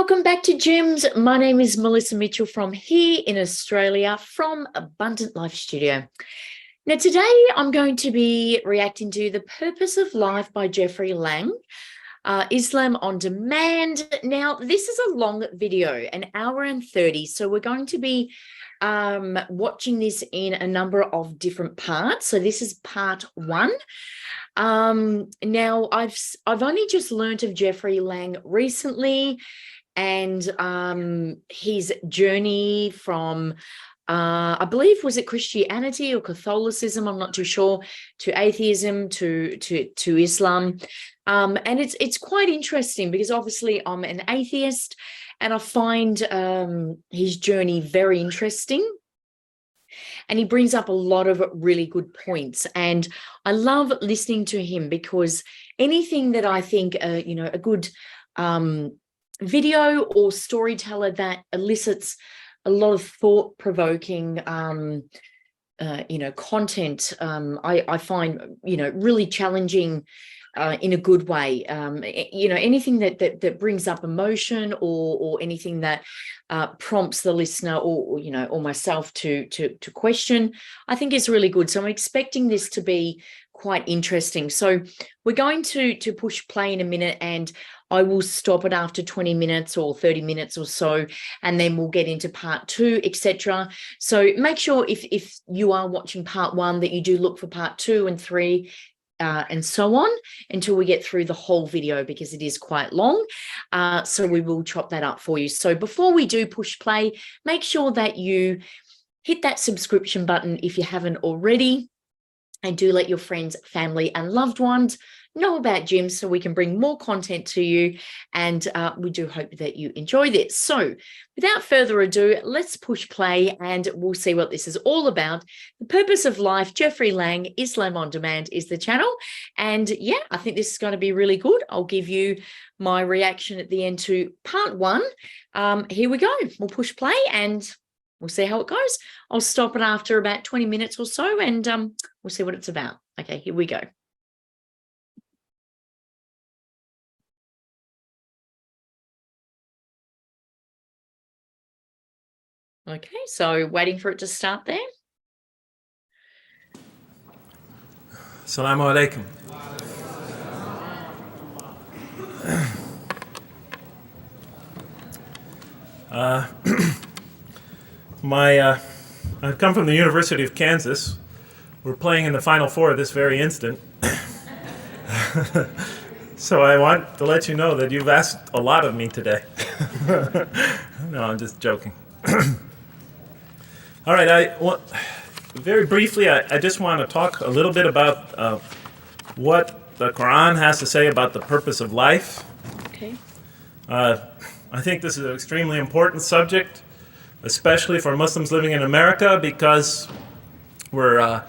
Welcome back to JIMBS. My name is Melissa Mitchell from here in Australia, from Abundant Life Studio. Now, today I'm going to be reacting to The Purpose of Life by Jeffrey Lang, Islam on Demand. Now, this is a long video, an hour and 30, so we're going to be watching this in a number of different parts. So this is part one. Now I've only just learnt of Jeffrey Lang recently, and his journey from I believe, was it Christianity or Catholicism, I'm not too sure, to atheism, to Islam. And it's quite interesting because obviously I'm an atheist and I find his journey very interesting. And he brings up a lot of really good points. And I love listening to him because anything that I think, a good video or storyteller that elicits a lot of thought-provoking, content, I find, really challenging in a good way. Anything that brings up emotion or anything that prompts the listener or myself to question, I think is really good. So I'm expecting this to be quite interesting. So we're going to push play in a minute, and I will stop it after 20 minutes or 30 minutes or so, and then we'll get into part two, etc. So make sure if you are watching part one that you do look for part two and three, and so on, until we get through the whole video, because it is quite long. So we will chop that up for you. So before we do push play, make sure that you hit that subscription button if you haven't already, and do let your friends, family and loved ones know about JIMBS so we can bring more content to you. And we do hope that you enjoy this. So without further ado, let's push play and we'll see what this is all about. The Purpose of Life, Jeffrey Lang, Islam on Demand is the channel. And yeah, I think this is going to be really good. I'll give you my reaction at the end to part one. Here we go. We'll push play and we'll see how it goes. I'll stop it after about 20 minutes or so, and we'll see what it's about. Okay, here we go. Okay, so waiting for it to start there. Assalamu alaikum. I've come from the University of Kansas. We're playing in the Final Four this very instant. So I want to let you know that you've asked a lot of me today. No, I'm just joking. All right, very briefly, I just want to talk a little bit about what the Quran has to say about the purpose of life. Okay. I think this is an extremely important subject, especially for Muslims living in America, because we're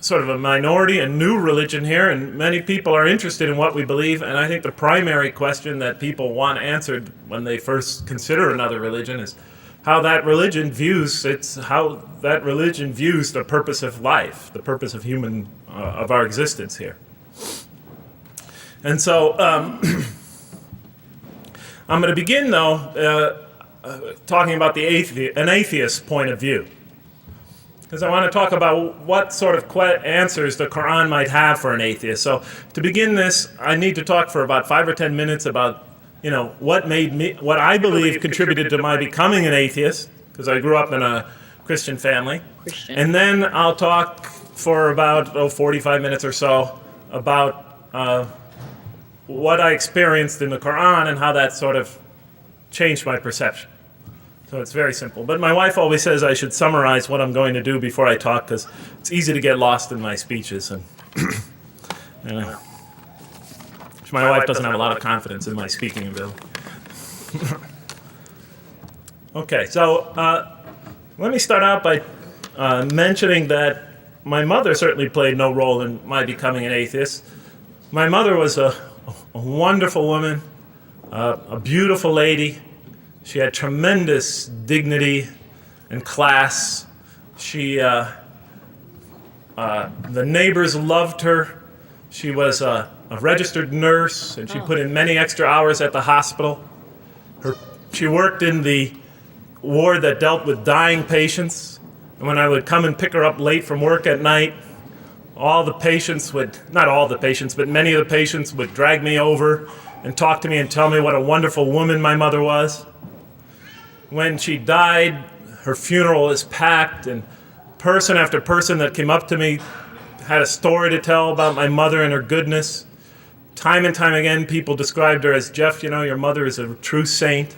sort of a minority and new religion here, and many people are interested in what we believe. And I think the primary question that people want answered when they first consider another religion is how that religion views the purpose of life, the purpose of of our existence here. And so I'm going to begin, though, talking about an atheist point of view, because I want to talk about what sort of answers the Quran might have for an atheist. So to begin this, I need to talk for about 5 or 10 minutes about what I believe contributed to my becoming an atheist, because I grew up in a Christian family. And then I'll talk for about 45 minutes or so about what I experienced in the Quran and how that sort of changed my perception. So it's very simple. But my wife always says I should summarize what I'm going to do before I talk, because it's easy to get lost in my speeches. And my wife doesn't have a lot of confidence in my speaking ability. Okay, so let me start out by mentioning that my mother certainly played no role in my becoming an atheist. My mother was a wonderful woman, a beautiful lady. She had tremendous dignity and class. The neighbors loved her. She was a registered nurse, and she put in many extra hours at the hospital. She worked in the ward that dealt with dying patients. And when I would come and pick her up late from work at night, all the patients would, not all the patients, but many of the patients would drag me over and talk to me and tell me what a wonderful woman my mother was. When she died, her funeral was packed, and person after person that came up to me had a story to tell about my mother and her goodness. Time and time again, people described her as, Jeff, you know, your mother is a true saint.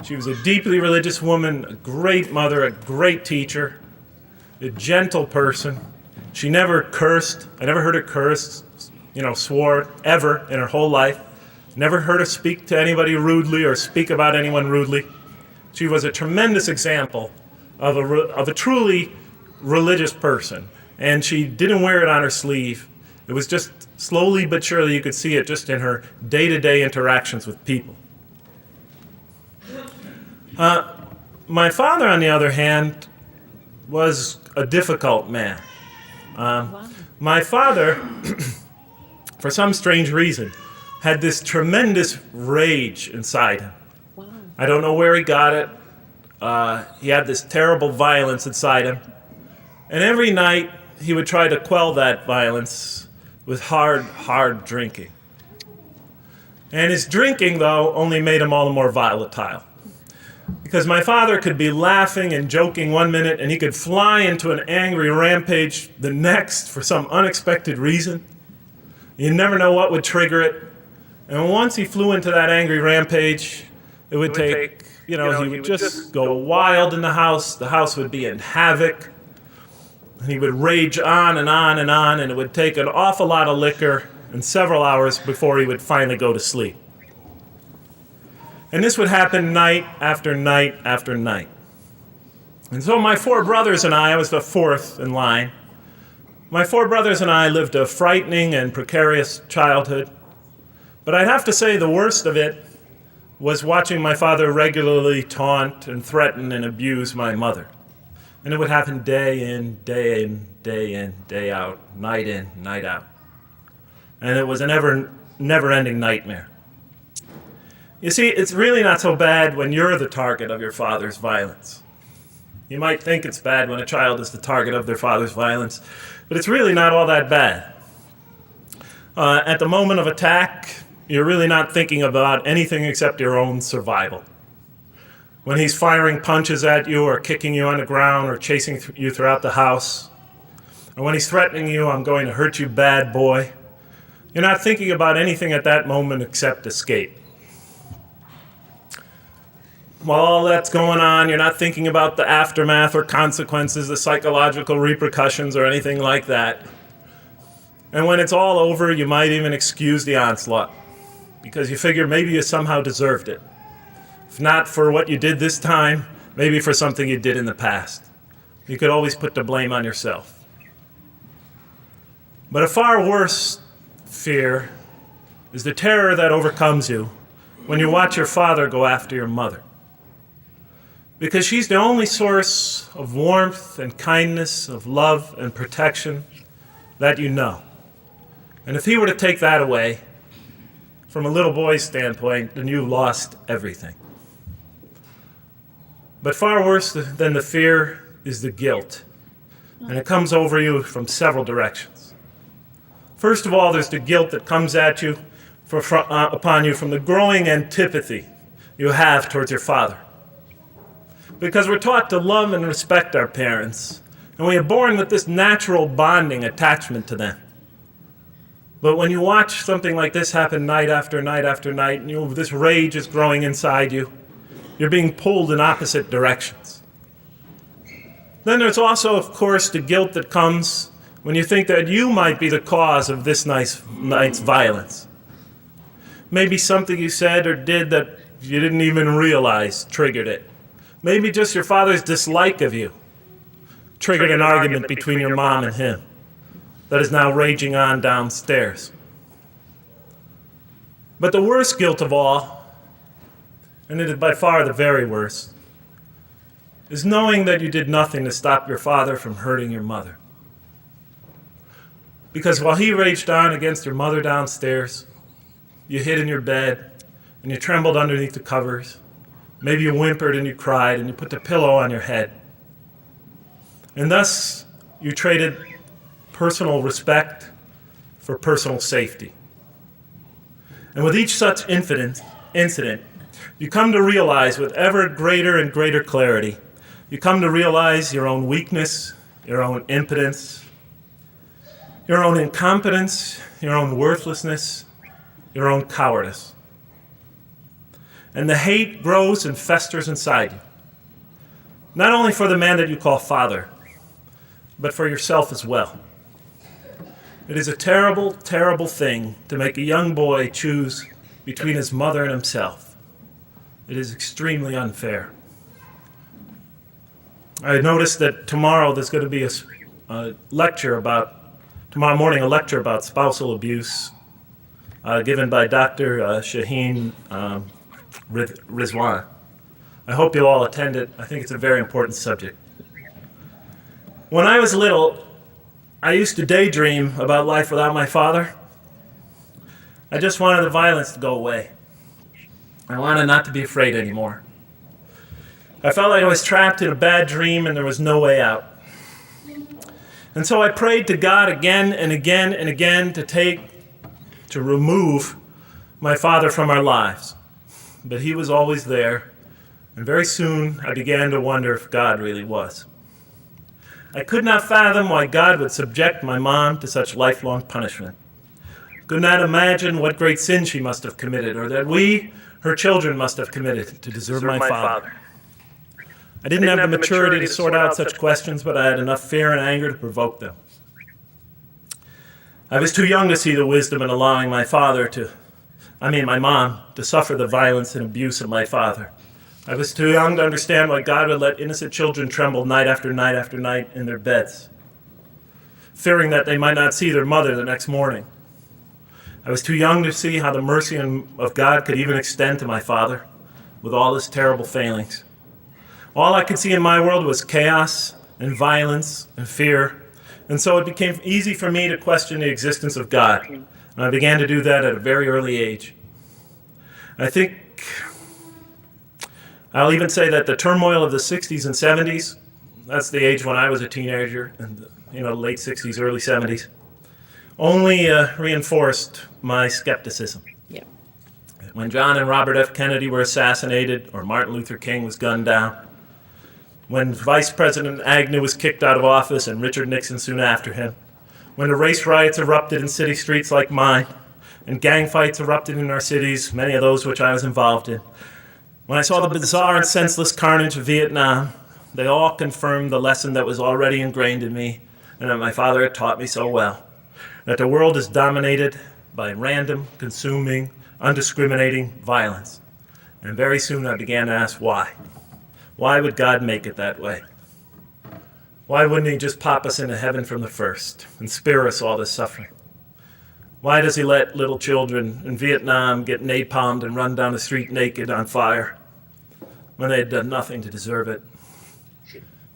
She was a deeply religious woman, a great mother, a great teacher, a gentle person. She never cursed. I never heard her curse, swore ever in her whole life. Never heard her speak to anybody rudely or speak about anyone rudely. She was a tremendous example of a truly religious person. And she didn't wear it on her sleeve. It was just slowly but surely you could see it just in her day-to-day interactions with people. My father, on the other hand, was a difficult man. My father, for some strange reason, had this tremendous rage inside him. Wow. I don't know where he got it. He had this terrible violence inside him. And every night, he would try to quell that violence with hard drinking. And his drinking, though, only made him all the more volatile. Because my father could be laughing and joking one minute, and he could fly into an angry rampage the next for some unexpected reason. You never know what would trigger it. And once he flew into that angry rampage, it would take, he would just go wild in the house. The house would be in havoc. And he would rage on and on and on, and it would take an awful lot of liquor and several hours before he would finally go to sleep. And this would happen night after night after night. And so my four brothers and I was the fourth in line. My four brothers and I lived a frightening and precarious childhood. But I'd have to say the worst of it was watching my father regularly taunt and threaten and abuse my mother. And it would happen day in, day in, day in, day out, night in, night out. And it was a never-ending nightmare. You see, it's really not so bad when you're the target of your father's violence. You might think it's bad when a child is the target of their father's violence, but it's really not all that bad. At the moment of attack, you're really not thinking about anything except your own survival. When he's firing punches at you or kicking you on the ground or chasing you throughout the house, or when he's threatening you, I'm going to hurt you, bad boy, you're not thinking about anything at that moment except escape. While all that's going on, you're not thinking about the aftermath or consequences, the psychological repercussions or anything like that. And when it's all over, you might even excuse the onslaught because you figure maybe you somehow deserved it. If not for what you did this time, maybe for something you did in the past. You could always put the blame on yourself. But a far worse fear is the terror that overcomes you when you watch your father go after your mother. Because she's the only source of warmth and kindness, of love and protection that you know. And if he were to take that away, from a little boy's standpoint, then you've lost everything. But far worse than the fear is the guilt. And it comes over you from several directions. First of all, there's the guilt that comes at you upon you from the growing antipathy you have towards your father. Because we're taught to love and respect our parents, and we are born with this natural bonding attachment to them. But when you watch something like this happen night after night after night, and this rage is growing inside you, you're being pulled in opposite directions. Then there's also, of course, the guilt that comes when you think that you might be the cause of this night's violence. Maybe something you said or did that you didn't even realize triggered it. Maybe just your father's dislike of you triggered an argument between your mom and him that is now raging on downstairs. But the worst guilt of all, and it is by far the very worst, is knowing that you did nothing to stop your father from hurting your mother. Because while he raged on against your mother downstairs, you hid in your bed, and you trembled underneath the covers. Maybe you whimpered and you cried and you put the pillow on your head. And thus, you traded personal respect for personal safety. And with each such incident, you come to realize with ever greater and greater clarity, you come to realize your own weakness, your own impotence, your own incompetence, your own worthlessness, your own cowardice. And the hate grows and festers inside you, not only for the man that you call father, but for yourself as well. It is a terrible, terrible thing to make a young boy choose between his mother and himself. It is extremely unfair. I noticed that tomorrow there's going to be tomorrow morning, a lecture about spousal abuse given by Dr. Shaheen Rizwan. I hope you'll all attend it. I think it's a very important subject. When I was little, I used to daydream about life without my father. I just wanted the violence to go away. I wanted not to be afraid anymore. I felt like I was trapped in a bad dream and there was no way out. And so I prayed to God again and again and again to remove my father from our lives. But he was always there, and very soon I began to wonder if God really was. I could not fathom why God would subject my mom to such lifelong punishment. Could not imagine what great sin she must have committed, or that we, her children, must have committed to deserve my father. I didn't have the maturity to sort out such questions, but I had enough fear and anger to provoke them. I was too young to see the wisdom in allowing my mom, to suffer the violence and abuse of my father. I was too young to understand why God would let innocent children tremble night after night after night in their beds, fearing that they might not see their mother the next morning. I was too young to see how the mercy of God could even extend to my father with all his terrible failings. All I could see in my world was chaos and violence and fear, and so it became easy for me to question the existence of God. And I began to do that at a very early age. I think I'll even say that the turmoil of the 60s and 70s, that's the age when I was a teenager, in the late 60s, early 70s, only reinforced my skepticism. Yeah. When John and Robert F. Kennedy were assassinated, or Martin Luther King was gunned down, when Vice President Agnew was kicked out of office and Richard Nixon soon after him, when the race riots erupted in city streets like mine, and gang fights erupted in our cities, many of those which I was involved in, when I saw the bizarre and senseless carnage of Vietnam, they all confirmed the lesson that was already ingrained in me and that my father had taught me so well, that the world is dominated by random, consuming, undiscriminating violence. And very soon I began to ask why. Why would God make it that way? Why wouldn't he just pop us into heaven from the first and spare us all this suffering? Why does he let little children in Vietnam get napalmed and run down the street naked on fire when they had done nothing to deserve it?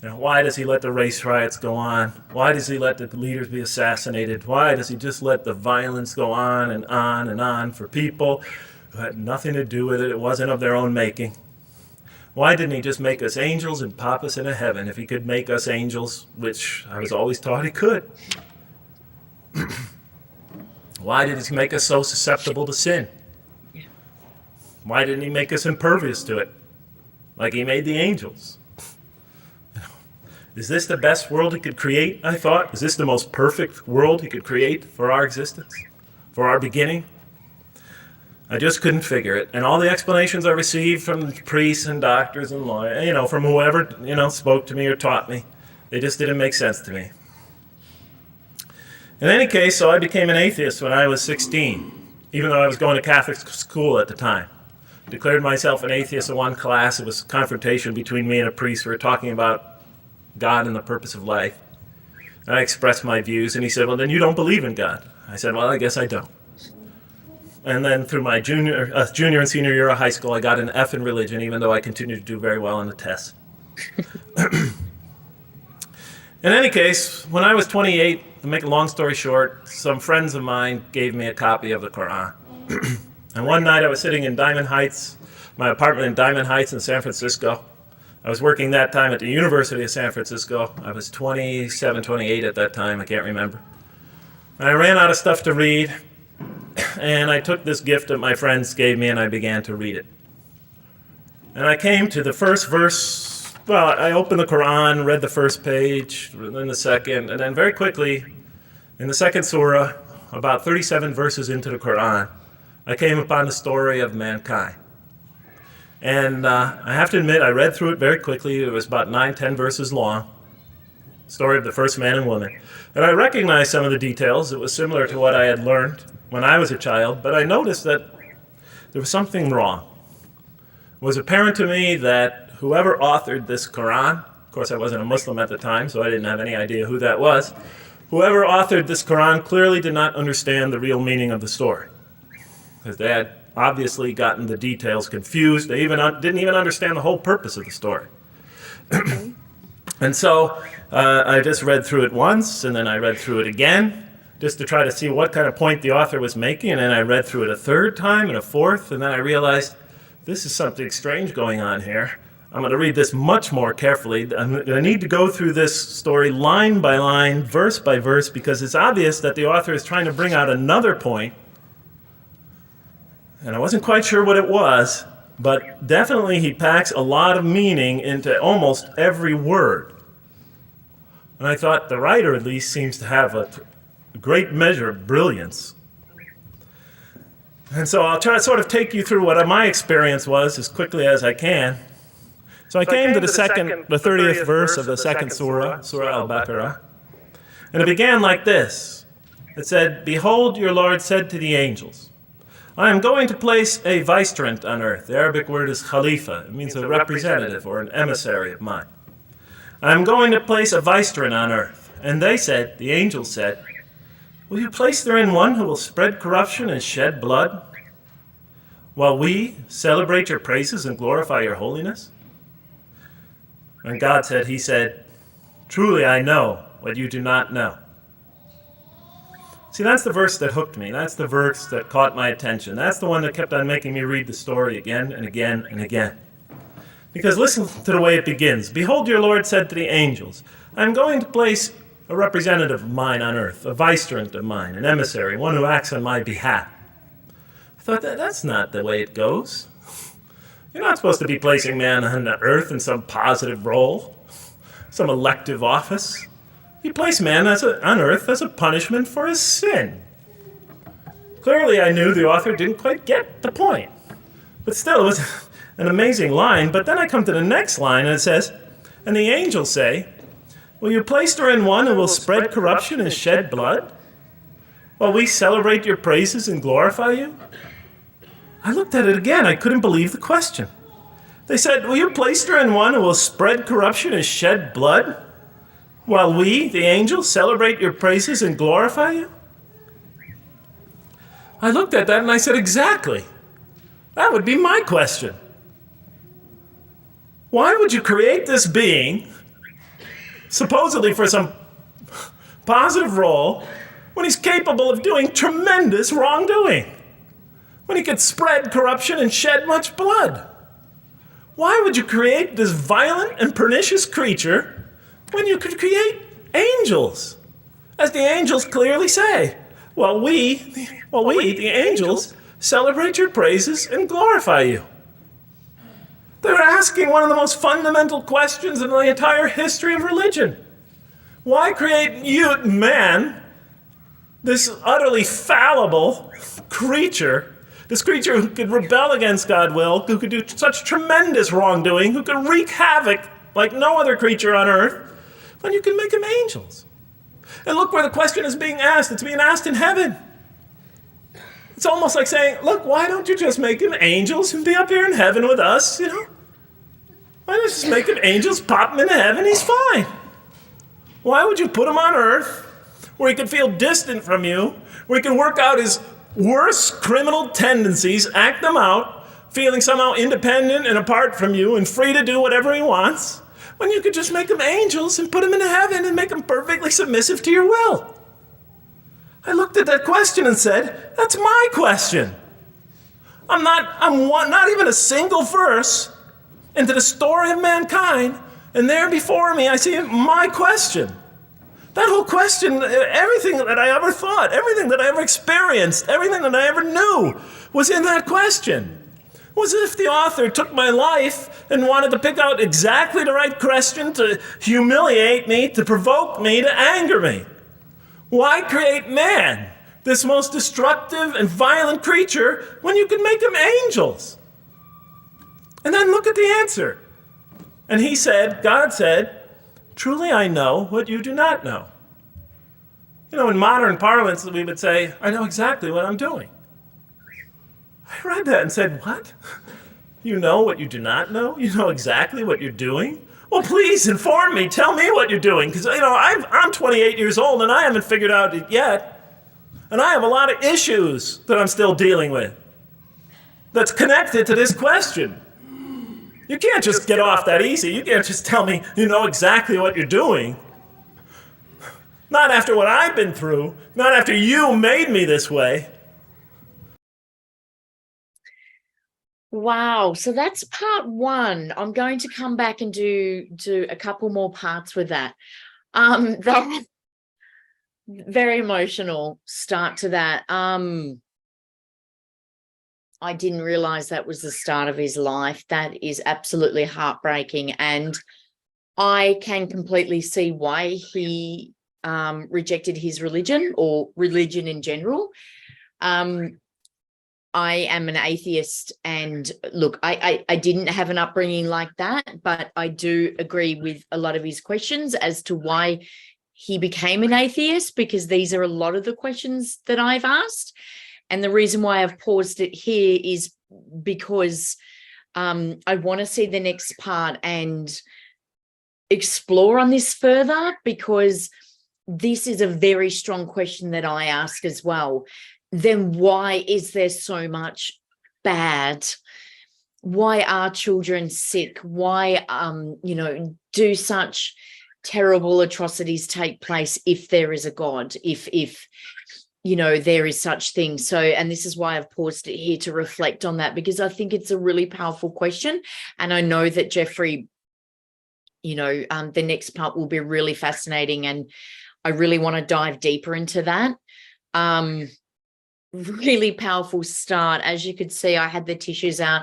Why does he let the race riots go on? Why does he let the leaders be assassinated? Why does he just let the violence go on and on and on for people who had nothing to do with it? It wasn't of their own making. Why didn't he just make us angels and pop us into heaven if he could make us angels, which I was always taught he could? Why did he make us so susceptible to sin? Why didn't he make us impervious to it, like he made the angels? Is this the best world he could create, I thought? Is this the most perfect world he could create for our existence, for our beginning? I just couldn't figure it. And all the explanations I received from priests and doctors and lawyers, from whoever, spoke to me or taught me, they just didn't make sense to me. In any case, so I became an atheist when I was 16, even though I was going to Catholic school at the time. Declared myself an atheist in one class. It was a confrontation between me and a priest. We were talking about God and the purpose of life. And I expressed my views, and he said, well, then you don't believe in God. I said, well, I guess I don't. And then through my junior and senior year of high school, I got an F in religion, even though I continued to do very well on the tests. In any case, when I was 28, to make a long story short, some friends of mine gave me a copy of the Quran. And one night I was sitting in Diamond Heights, my apartment in Diamond Heights in San Francisco. I was working that time at the University of San Francisco. I was 27, 28 at that time, I can't remember. And I ran out of stuff to read, and I took this gift that my friends gave me and I began to read it. And I came to the first verse. Well, I opened the Quran, read the first page, then the second, and then very quickly, in the second surah, about 37 verses into the Quran, I came upon the story of mankind. And I have to admit, I read through it very quickly. It was about 9-10 verses long, story of the first man and woman. And I recognized some of the details. It was similar to what I had learned when I was a child, but I noticed that there was something wrong. It was apparent to me that whoever authored this Quran, of course I wasn't a Muslim at the time, so I didn't have any idea who that was, whoever authored this Quran clearly did not understand the real meaning of the story. Because they had obviously gotten the details confused. They didn't even understand the whole purpose of the story. And so I just read through it once, and then I read through it again, just to try to see what kind of point the author was making, and then I read through it a third time and a fourth, and then I realized this is something strange going on here. I'm going to read this much more carefully. I'm going to need to go through this story line by line, verse by verse, because it's obvious that the author is trying to bring out another point. And I wasn't quite sure what it was, but definitely he packs a lot of meaning into almost every word. And I thought the writer at least seems to have a great measure of brilliance. And so I'll try to sort of take you through what my experience was as quickly as I can. So I came to the 30th verse of the second surah, Surah Al-Baqarah. And it began like this. It said, "Behold, your Lord said to the angels, I am going to place a vicegerent on earth." The Arabic word is khalifa. It means a representative or an emissary of mine. "I am going to place a vicegerent on earth." And they said, the angels said, "Will you place therein one who will spread corruption and shed blood, while we celebrate your praises and glorify your holiness?" And God said, he said, "Truly I know what you do not know." See, that's the verse that hooked me. That's the verse that caught my attention. That's the one that kept on making me read the story again and again and again. Because listen to the way it begins. "Behold, your Lord said to the angels, I am going to place a representative of mine on earth, a vicegerent of mine, an emissary, one who acts on my behalf." I thought, that's not the way it goes. You're not supposed to be placing man on the earth in some positive role, some elective office. You place man on earth as a punishment for his sin. Clearly, I knew the author didn't quite get the point. But still, it was an amazing line. But then I come to the next line, and it says, "And the angels say, will you place therein one who will spread corruption and shed blood, while we celebrate your praises and glorify you?" I looked at it again. I couldn't believe the question. They said, "Will you place therein one who will spread corruption and shed blood, while we, the angels, celebrate your praises and glorify you?" I looked at that and I said, exactly. That would be my question. Why would you create this being, supposedly for some positive role, when he's capable of doing tremendous wrongdoing? When he could spread corruption and shed much blood? Why would you create this violent and pernicious creature when you could create angels? As the angels clearly say, while we, the angels, celebrate your praises and glorify you. They're asking one of the most fundamental questions in the entire history of religion. Why create you, man, this utterly fallible creature, this creature who could rebel against God's will, who could do such tremendous wrongdoing, who could wreak havoc like no other creature on earth, when you can make them angels? And look where the question is being asked. It's being asked in heaven. It's almost like saying, look, why don't you just make them angels and be up here in heaven with us, Why don't you just make them angels, pop them into heaven, he's fine. Why would you put him on earth where he could feel distant from you, where he can work out his worst criminal tendencies, act them out, feeling somehow independent and apart from you and free to do whatever he wants, when you could just make them angels and put them into heaven and make them perfectly submissive to your will? I looked at that question and said, that's my question. Not even a single verse into the story of mankind, and there before me I see my question. That whole question, everything that I ever thought, everything that I ever experienced, everything that I ever knew was in that question. It was as if the author took my life and wanted to pick out exactly the right question to humiliate me, to provoke me, to anger me. Why create man, this most destructive and violent creature, when you could make him angels? And then look at the answer. And he said, God said, truly I know what you do not know. You know, in modern parlance, we would say, I know exactly what I'm doing. I read that and said, what? You know what you do not know? You know exactly what you're doing? Well, please inform me. Tell me what you're doing. Because, you know, I'm 28 years old and I haven't figured out it yet. And I have a lot of issues that I'm still dealing with that's connected to this question. You can't just get off that easy. You can't just tell me you know exactly what you're doing. Not after what I've been through. Not after you made me this way. Wow. So that's part one. I'm going to come back and do a couple more parts with that. That very emotional start to that. I didn't realize that was the start of his life. That is absolutely heartbreaking. And I can completely see why he rejected his religion or religion in general. I am an atheist, and look, I didn't have an upbringing like that, but I do agree with a lot of his questions as to why he became an atheist, because these are a lot of the questions that I've asked. And the reason why I've paused it here is because I want to see the next part and explore on this further, because this is a very strong question that I ask as well. Then why is there so much bad? Why are children sick? Why, you know, do such terrible atrocities take place if there is a God, if you know, there is such things? So, and this is why I've paused it here to reflect on that, because I think it's a really powerful question. And I know that Jeffrey, you know, the next part will be really fascinating, and I really want to dive deeper into that. Really powerful start. As you could see, I had the tissues out.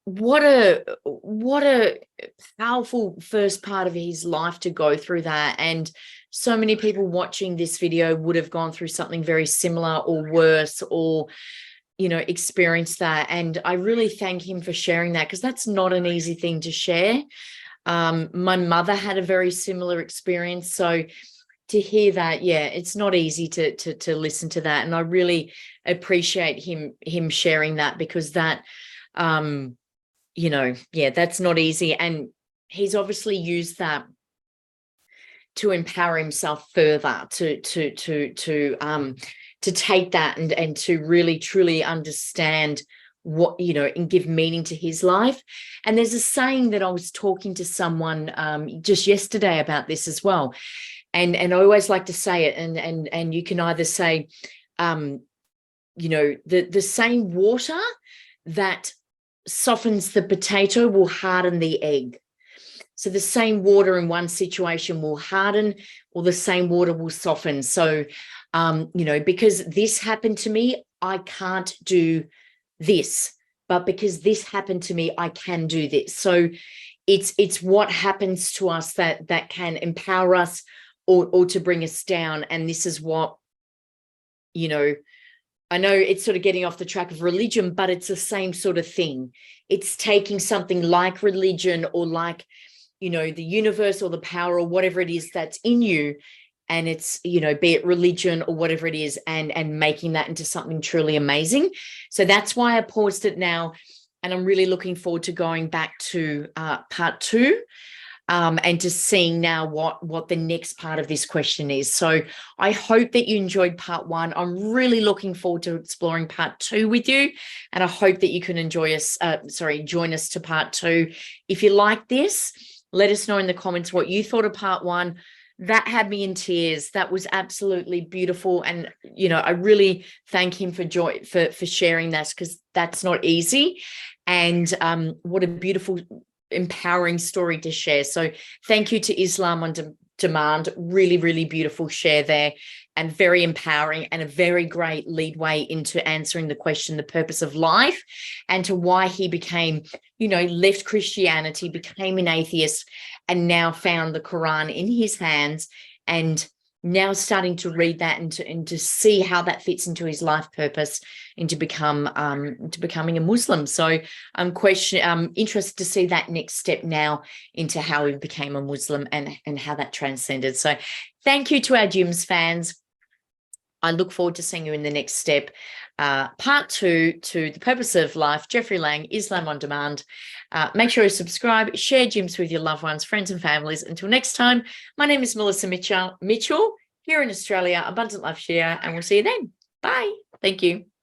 What a powerful first part of his life to go through that. And so many people watching this video would have gone through something very similar or worse, or, you know, experienced that. And I really thank him for sharing that, because that's not an easy thing to share. My mother had a very similar experience. So to hear that, yeah, it's not easy to listen to that. And I really appreciate him sharing that, because that, you know, yeah, that's not easy. And he's obviously used that to empower himself further, to take that and to really truly understand what, you know, and give meaning to his life. And there's a saying that I was talking to someone just yesterday about this as well. And I always like to say it, and you can either say, you know, the same water that softens the potato will harden the egg. So the same water in one situation will harden, or the same water will soften. So, you know, because this happened to me, I can't do this, but because this happened to me, I can do this. So it's what happens to us that can empower us, or to bring us down. And this is what, you know, I know it's sort of getting off the track of religion, but it's the same sort of thing. It's taking something like religion, or like, you know, the universe or the power or whatever it is that's in you, and it's, you know, be it religion or whatever it is, and making that into something truly amazing. So that's why I paused it now, and I'm really looking forward to going back to part two. And to seeing now what the next part of this question is. So I hope that you enjoyed part one. I'm really looking forward to exploring part two with you, and I hope that you can join us to part two. If you like this, let us know in the comments what you thought of part one. that had me in tears. That was absolutely beautiful. And, you know, I really thank him for sharing that, because that's not easy. And what a beautiful, empowering story to share. So thank you to Islam on Demand. Really, really beautiful share there, and very empowering, and a very great leadway into answering the question, the purpose of life, and to why he became, you know, left Christianity, became an atheist, and now found the Quran in his hands, and now starting to read that and to see how that fits into his life purpose, into becoming a Muslim. So I'm interested to see that next step now into how he became a Muslim, and how that transcended. So thank you to our JIMBS fans. I look forward to seeing you in the next step. Part 2 to The Purpose of Life, Jeffrey Lang, Islam on Demand. Make sure you subscribe, share JIMBS with your loved ones, friends and families. Until next time, my name is Melissa Mitchell here in Australia, Abundant Life Share, and we'll see you then. Bye. Thank you.